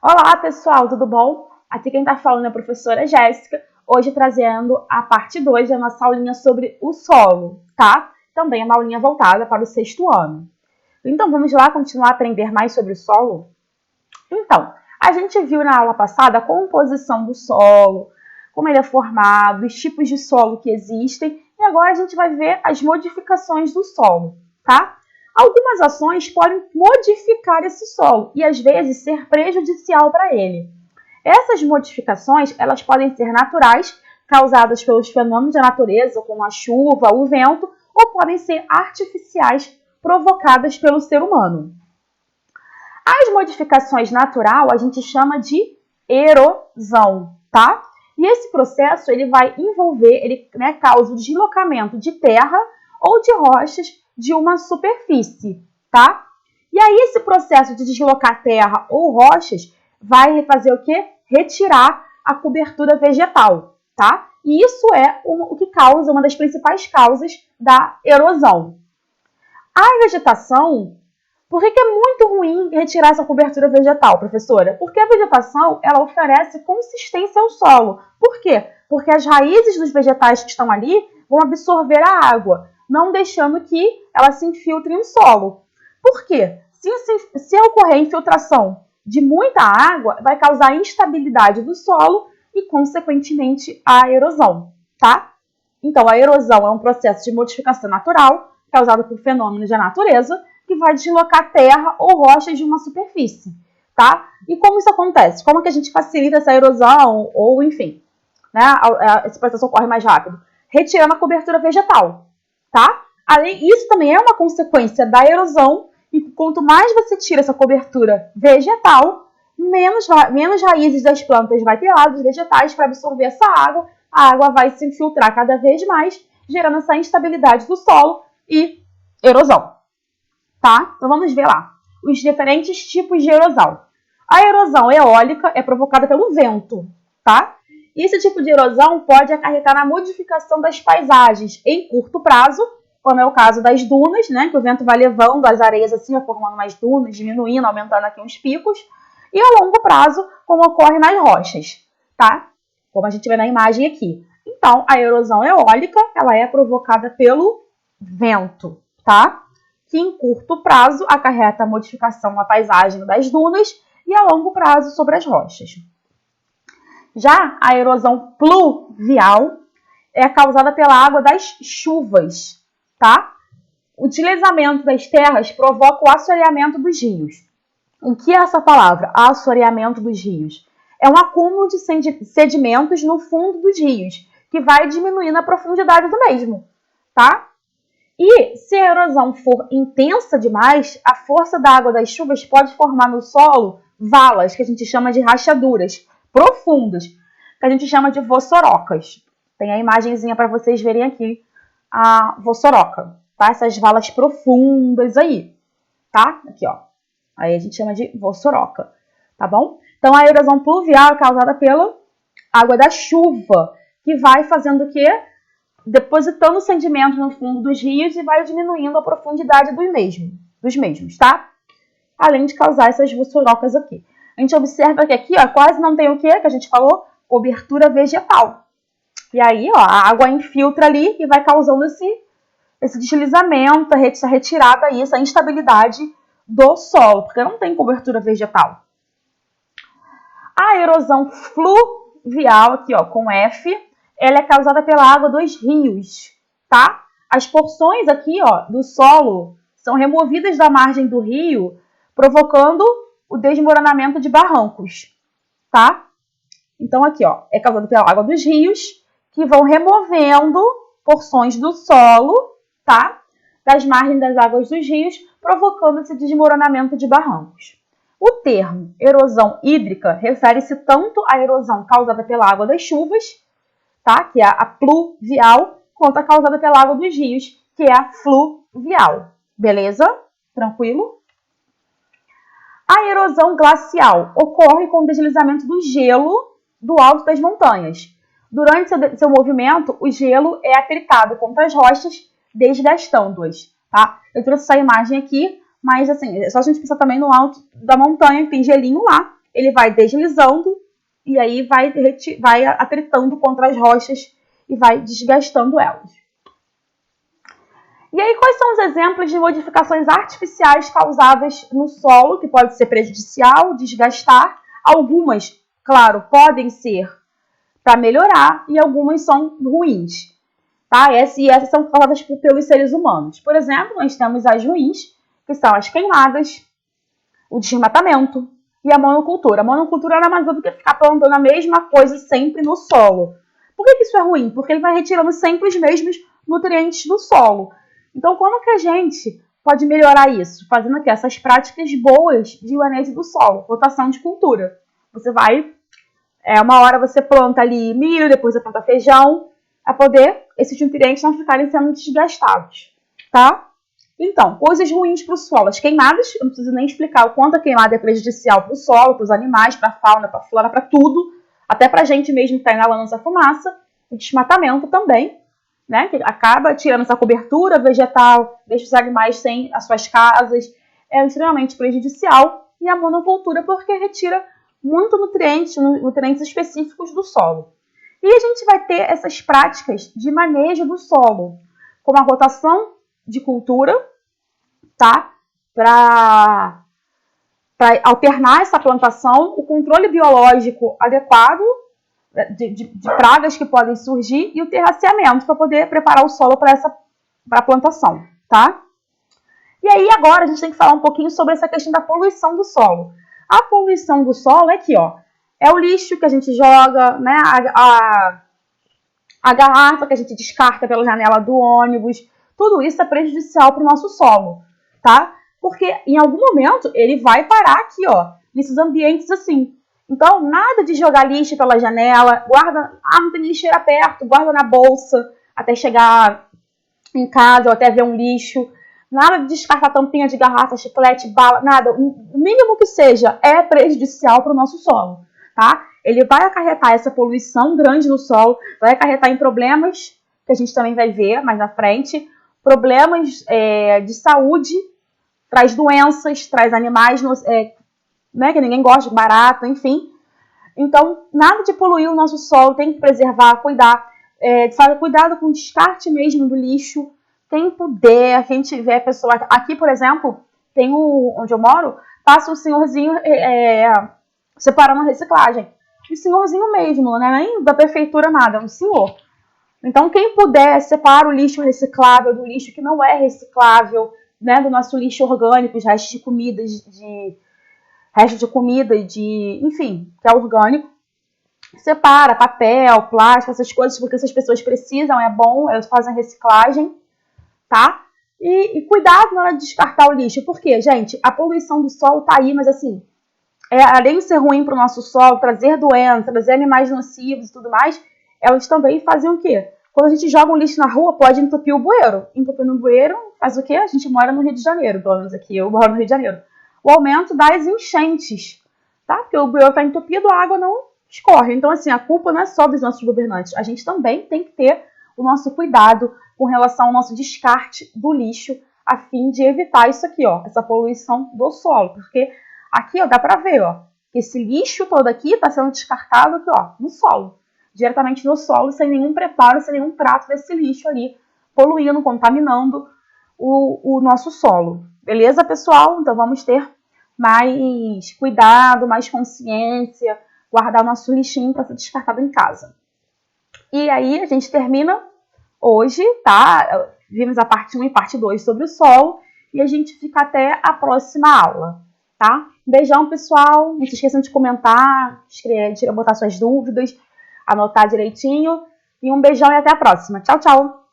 Olá pessoal, tudo bom? Aqui quem está falando é a professora Jéssica, hoje trazendo a parte 2 da nossa aulinha sobre o solo, tá? Também é uma aulinha voltada para o 6º ano. Então vamos lá continuar a aprender mais sobre o solo? Então, a gente viu na aula passada a composição do solo, como ele é formado, os tipos de solo que existem, e agora a gente vai ver as modificações do solo, tá? Algumas ações podem modificar esse solo e às vezes ser prejudicial para ele. Essas modificações, elas podem ser naturais, causadas pelos fenômenos da natureza, como a chuva, o vento, ou podem ser artificiais, provocadas pelo ser humano. As modificações naturais a gente chama de erosão, tá? E esse processo ele vai envolver, ele causa o deslocamento de terra ou de rochas de uma superfície, tá? E aí esse processo de deslocar terra ou rochas vai fazer o quê? Retirar a cobertura vegetal, tá? E isso é o que causa, uma das principais causas da erosão. A vegetação, por que é muito ruim retirar essa cobertura vegetal, professora? Porque a vegetação, ela oferece consistência ao solo. Por quê? Porque as raízes dos vegetais que estão ali vão absorver a água, não deixando que ela se infiltre no solo. Por quê? Se ocorrer infiltração de muita água, vai causar instabilidade do solo e, consequentemente, a erosão, tá? Então, a erosão é um processo de modificação natural causado por fenômenos da natureza que vai deslocar terra ou rochas de uma superfície, tá? E como isso acontece? Como que a gente facilita essa erosão ou, enfim, né, esse processo ocorre mais rápido? Retirando a cobertura vegetal, tá? Isso também é uma consequência da erosão e quanto mais você tira essa cobertura vegetal, menos raízes das plantas vai ter lá, dos vegetais, para absorver essa água, a água vai se infiltrar cada vez mais, gerando essa instabilidade do solo e erosão. Tá? Então vamos ver lá os diferentes tipos de erosão. A erosão eólica é provocada pelo vento, tá? E esse tipo de erosão pode acarretar na modificação das paisagens em curto prazo, como é o caso das dunas, né? Que o vento vai levando as areias assim, formando mais dunas, diminuindo, aumentando aqui uns picos. E a longo prazo, como ocorre nas rochas, tá? Como a gente vê na imagem aqui. Então, a erosão eólica, ela é provocada pelo vento, tá? Que em curto prazo acarreta a modificação na paisagem das dunas e a longo prazo sobre as rochas. Já a erosão pluvial é causada pela água das chuvas, tá? O deslizamento das terras provoca o assoreamento dos rios. O que é essa palavra? Assoreamento dos rios. É um acúmulo de sedimentos no fundo dos rios, que vai diminuindo a profundidade do mesmo, tá? E se a erosão for intensa demais, a força da água das chuvas pode formar no solo valas, que a gente chama de rachaduras profundas, que a gente chama de vossorocas. Tem a imagenzinha para vocês verem aqui, a vossoroca, tá? Essas valas profundas aí, tá? Aqui, ó. Aí a gente chama de vossoroca, tá bom? Então a erosão pluvial é causada pela água da chuva, que vai fazendo o quê? Depositando sedimento no fundo dos rios e vai diminuindo a profundidade dos mesmos, tá? Além de causar essas vossorocas aqui. A gente observa que aqui, ó, quase não tem o quê? Que a gente falou? Cobertura vegetal. E aí, ó, a água infiltra ali e vai causando esse deslizamento, essa retirada aí, essa instabilidade do solo, porque não tem cobertura vegetal. A erosão fluvial, aqui, ó, com F, ela é causada pela água dos rios, tá? As porções aqui, ó, do solo são removidas da margem do rio, provocando o desmoronamento de barrancos, tá? Então aqui, ó, é causada pela água dos rios, que vão removendo porções do solo, tá? Das margens das águas dos rios, provocando esse desmoronamento de barrancos. O termo erosão hídrica refere-se tanto à erosão causada pela água das chuvas, tá? Que é a pluvial, quanto a causada pela água dos rios, que é a fluvial. Beleza? Tranquilo? A erosão glacial ocorre com o deslizamento do gelo do alto das montanhas. Durante seu movimento, o gelo é atritado contra as rochas, desgastando-as, tá? Eu trouxe essa imagem aqui, mas assim, é só a gente pensar também no alto da montanha, que tem gelinho lá, ele vai deslizando e aí vai atritando contra as rochas e vai desgastando elas. E aí, quais são os exemplos de modificações artificiais causadas no solo, que pode ser prejudicial, desgastar? Algumas, claro, podem ser para melhorar e algumas são ruins. Tá? E essas são causadas pelos seres humanos. Por exemplo, nós temos as ruins, que são as queimadas, o desmatamento e a monocultura. A monocultura nada mais é do que ficar plantando a mesma coisa sempre no solo. Por que isso é ruim? Porque ele vai retirando sempre os mesmos nutrientes do solo. Então, como que a gente pode melhorar isso? Fazendo aqui essas práticas boas de manejo do solo, rotação de cultura. Você vai, uma hora você planta ali milho, depois você planta feijão, para poder esses nutrientes não ficarem sendo desgastados, tá? Então, coisas ruins para o solo. As queimadas, eu não preciso nem explicar o quanto a queimada é prejudicial para o solo, para os animais, para a fauna, para a flora, para tudo, até para a gente mesmo que está inalando essa fumaça. O desmatamento também, né, que acaba tirando essa cobertura vegetal, deixa os animais sem as suas casas, é extremamente prejudicial. E a monocultura porque retira muito nutrientes específicos do solo. E a gente vai ter essas práticas de manejo do solo, como a rotação de cultura, tá? Para alternar essa plantação, o controle biológico adequado de pragas que podem surgir e o terraceamento para poder preparar o solo para a plantação, tá? E aí agora a gente tem que falar um pouquinho sobre essa questão da poluição do solo. A poluição do solo é aqui, ó, é o lixo que a gente joga, né? A garrafa que a gente descarta pela janela do ônibus, tudo isso é prejudicial para o nosso solo, tá? Porque em algum momento ele vai parar aqui, ó, nesses ambientes assim. Então, nada de jogar lixo pela janela, guarda, não tem lixeira perto, guarda na bolsa até chegar em casa ou até ver um lixo. Nada de descartar tampinha de garrafa, chiclete, bala, nada. O mínimo que seja é prejudicial para o nosso solo, tá? Ele vai acarretar essa poluição grande no solo, vai acarretar em problemas, que a gente também vai ver mais na frente, problemas de saúde, traz doenças, traz animais, né, que ninguém gosta, barata, enfim. Então, nada de poluir o nosso solo, tem que preservar, cuidar. Cuidado com o descarte mesmo do lixo. Quem puder, quem tiver pessoa... Aqui, por exemplo, tem onde eu moro, passa um senhorzinho separando a reciclagem. Um senhorzinho mesmo, não é nem da prefeitura nada, é um senhor. Então, quem puder, separa o lixo reciclável do lixo que não é reciclável, né, do nosso lixo orgânico, os restos de comida, enfim, que é orgânico. Separa papel, plástico, essas coisas, porque essas pessoas precisam, é bom, elas fazem reciclagem, tá? E cuidado na hora de descartar o lixo, porque, gente, a poluição do solo tá aí, mas assim, além de ser ruim para o nosso solo, trazer doenças, trazer animais nocivos e tudo mais, elas também fazem o quê? Quando a gente joga um lixo na rua, pode entupir o bueiro. Entupir no bueiro faz o quê? A gente mora no Rio de Janeiro, pelo menos aqui, eu moro no Rio de Janeiro. O aumento das enchentes, tá? Porque o bueiro está entupido, a água não escorre. Então, assim, a culpa não é só dos nossos governantes. A gente também tem que ter o nosso cuidado com relação ao nosso descarte do lixo, a fim de evitar isso aqui, ó, essa poluição do solo. Porque aqui, ó, dá pra ver, ó, que esse lixo todo aqui está sendo descartado aqui, ó, no solo. Diretamente no solo, sem nenhum preparo, sem nenhum trato desse lixo ali, poluindo, contaminando o nosso solo. Beleza, pessoal? Então vamos ter mais cuidado, mais consciência, guardar o nosso lixinho para ser descartado em casa. E aí a gente termina hoje, tá? Vimos a parte 1 e parte 2 sobre o solo e a gente fica até a próxima aula, tá? Beijão, pessoal. Não se esqueçam de comentar, botar suas dúvidas, anotar direitinho. E um beijão e até a próxima. Tchau, tchau!